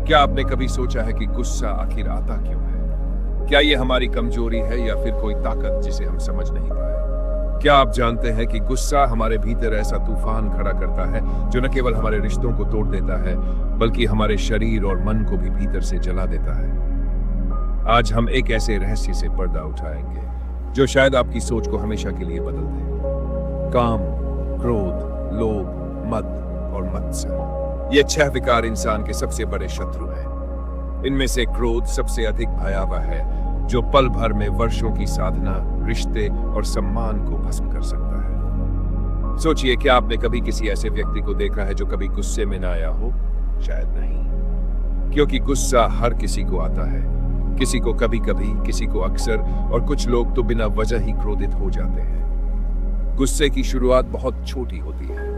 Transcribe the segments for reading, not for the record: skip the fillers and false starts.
क्या आपने कभी सोचा है कि गुस्सा आखिर आता क्यों है? क्या ये हमारी कमजोरी है या फिर कोई ताकत जिसे हम समझ नहीं पाए? क्या आप जानते हैं कि गुस्सा हमारे भीतर ऐसा तूफान खड़ा करता है जो न केवल हमारे रिश्तों को तोड़ देता है बल्कि हमारे शरीर और मन को भी भीतर से जला देता है। आज हम एक ऐसे रहस्य से पर्दा उठाएंगे जो शायद आपकी सोच को हमेशा के लिए बदल दे। काम, क्रोध, लोभ, मद और मत्सर, ये 6 विकार इंसान के सबसे बड़े शत्रु हैं। इनमें से क्रोध सबसे अधिक भयावह है, जो पल भर में वर्षों की साधना, रिश्ते और सम्मान को भस्म कर सकता है। सोचिए, क्या आपने कभी किसी ऐसे व्यक्ति को देखा है जो कभी गुस्से में ना आया हो? शायद नहीं, क्योंकि गुस्सा हर किसी को आता है। किसी को कभी कभी, किसी को अक्सर, और कुछ लोग तो बिना वजह ही क्रोधित हो जाते हैं। गुस्से की शुरुआत बहुत छोटी होती है।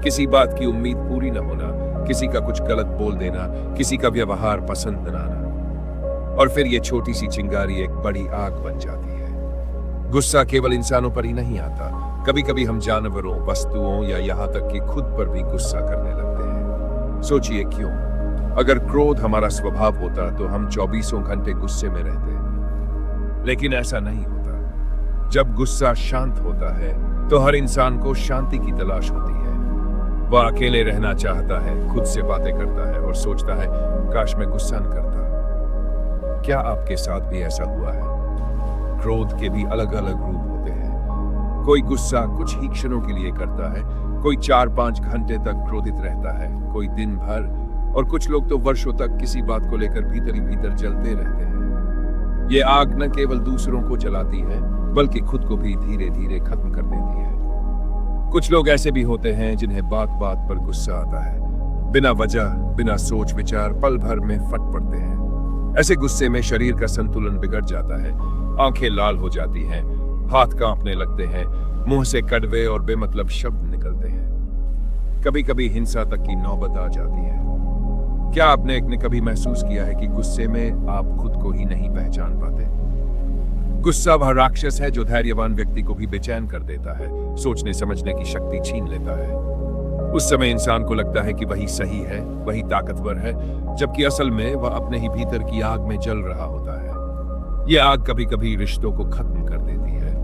किसी बात की उम्मीद पूरी न होना, किसी का कुछ गलत बोल देना, किसी का व्यवहार पसंद न आना, और फिर ये छोटी सी चिंगारी एक बड़ी आग बन जाती है। गुस्सा केवल इंसानों पर ही नहीं आता, कभी कभी हम जानवरों, वस्तुओं या यहाँ तक कि खुद पर भी गुस्सा करने लगते हैं। सोचिए क्यों? अगर क्रोध हमारा स्वभाव होता तो हम 24 घंटे गुस्से में रहते, लेकिन ऐसा नहीं होता। जब गुस्सा शांत होता है तो हर इंसान को शांति की तलाश होती है। वह अकेले रहना चाहता है, खुद से बातें करता है और सोचता है, काश मैं गुस्सा न करता। क्या आपके साथ भी ऐसा हुआ है? क्रोध के भी अलग अलग रूप होते हैं। कोई गुस्सा कुछ ही क्षणों के लिए करता है, कोई 4-5 घंटे तक क्रोधित रहता है, कोई दिन भर, और कुछ लोग तो वर्षों तक किसी बात को लेकर भीतर ही भीतर जलते रहते हैं। ये आग न केवल दूसरों को जलाती है बल्कि खुद को भी धीरे धीरे खत्म कर देती है। कुछ लोग ऐसे भी होते हैं जिन्हें बात बात पर गुस्सा आता है, बिना वजह, बिना सोच विचार पल भर में फट पड़ते हैं। ऐसे गुस्से में शरीर का संतुलन बिगड़ जाता है, आंखें लाल हो जाती हैं, हाथ कांपने लगते हैं, मुंह से कड़वे और बेमतलब शब्द निकलते हैं। कभी कभी हिंसा तक की नौबत आ जाती है। क्या आपने कभी महसूस किया है कि गुस्से में आप खुद को ही नहीं पहचान पाते? गुस्सा वह राक्षस है जो धैर्यवान व्यक्ति को भी बेचैन कर देता है, सोचने समझने की शक्ति छीन लेता है। उस समय इंसान को लगता है कि वही सही है, वही ताकतवर है, जबकि असल में वह अपने ही भीतर की आग में जल रहा होता है। यह आग कभी कभी रिश्तों को खत्म कर देती है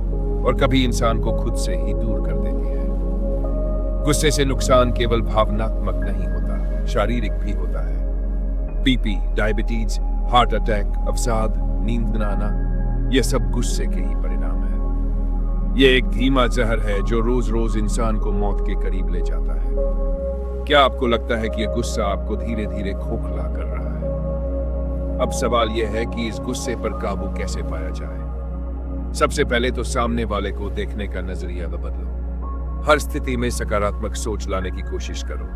और कभी इंसान को खुद से ही दूर कर देती है। गुस्से से नुकसान केवल भावनात्मक नहीं होता, शारीरिक भी होता है। बीपी, डायबिटीज, हार्ट अटैक, अवसाद, नींद न आना, यह सब गुस्से के ही परिणाम है। यह एक धीमा जहर है जो रोज रोज इंसान को मौत के करीब ले जाता है। क्या आपको लगता है कि यह गुस्सा आपको धीरे धीरे खोखला कर रहा है? अब सवाल यह है कि इस गुस्से पर काबू कैसे पाया जाए। सबसे पहले तो सामने वाले को देखने का नजरिया बदलो। हर स्थिति में सकारात्मक सोच लाने की कोशिश करो।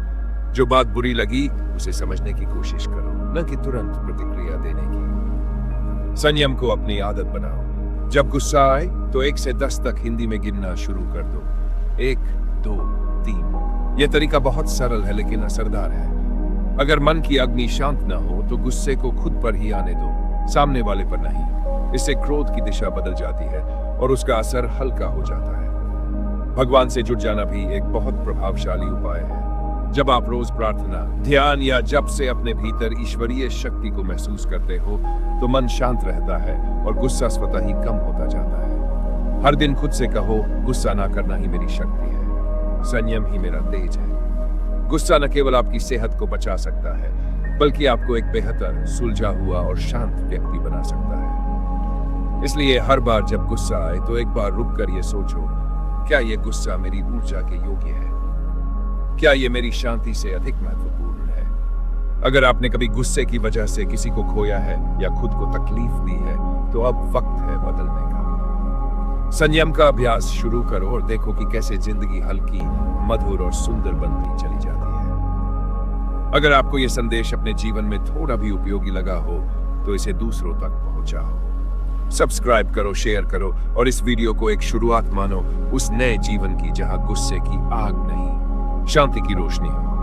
जो बात बुरी लगी उसे समझने की कोशिश करो, न कि तुरंत प्रतिक्रिया देने की। संयम को अपनी आदत बनाओ। जब गुस्सा आए तो 1 से 10 तक हिंदी में गिनना शुरू कर दो। 1, 2, 3। यह तरीका बहुत सरल है लेकिन असरदार है। अगर मन की अग्नि शांत न हो तो गुस्से को खुद पर ही आने दो, सामने वाले पर नहीं। इससे क्रोध की दिशा बदल जाती है और उसका असर हल्का हो जाता है। भगवान से जुड़ जाना भी एक बहुत प्रभावशाली उपाय है। जब आप रोज प्रार्थना, ध्यान या जप से अपने भीतर ईश्वरीय शक्ति को महसूस करते हो तो मन शांत रहता है और गुस्सा स्वतः ही कम होता जाता है। हर दिन खुद से कहो, गुस्सा ना करना ही मेरी शक्ति है, संयम ही मेरा तेज है। गुस्सा न केवल आपकी सेहत को बचा सकता है बल्कि आपको एक बेहतर, सुलझा हुआ और शांत व्यक्ति बना सकता है। इसलिए हर बार जब गुस्सा आए तो एक बार रुक कर ये सोचो, क्या ये गुस्सा मेरी ऊर्जा के योग्य है? क्या ये मेरी शांति से अधिक महत्वपूर्ण है? अगर आपने कभी गुस्से की वजह से किसी को खोया है या खुद को तकलीफ दी है तो अब वक्त है बदलने का। संयम का अभ्यास शुरू करो और देखो कि कैसे जिंदगी हल्की, मधुर और सुंदर बनती चली जाती है। अगर आपको यह संदेश अपने जीवन में थोड़ा भी उपयोगी लगा हो तो इसे दूसरों तक पहुंचाओ। सब्सक्राइब करो, शेयर करो और इस वीडियो को एक शुरुआत मानो उस नए जीवन की जहां गुस्से की आग नहीं, शांति की रोशनी हो।